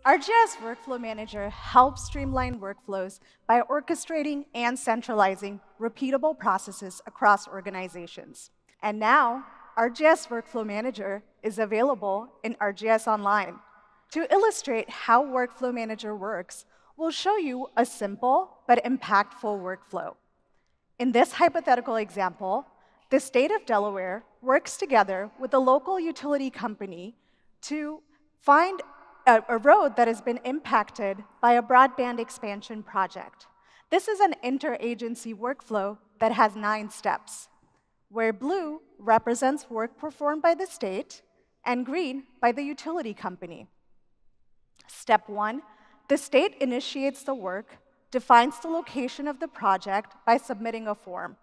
ArcGIS Workflow Manager helps streamline workflows by orchestrating and centralizing repeatable processes across organizations. And now, ArcGIS Workflow Manager is available in ArcGIS Online. To illustrate how Workflow Manager works, we'll show you a simple but impactful workflow. In this hypothetical example, the state of Delaware works together with a local utility company to find a road that has been impacted by a broadband expansion project. This is an interagency workflow that has 9 steps, where blue represents work performed by the state and green by the utility company. Step 1, the state initiates the work, defines the location of the project by submitting a form.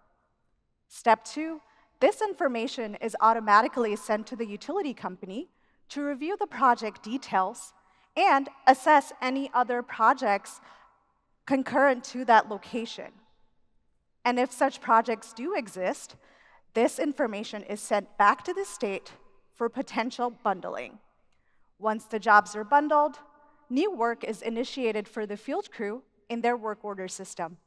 Step 2, this information is automatically sent to the utility company to review the project details and assess any other projects concurrent to that location. And if such projects do exist, this information is sent back to the state for potential bundling. Once the jobs are bundled, new work is initiated for the field crew in their work order system.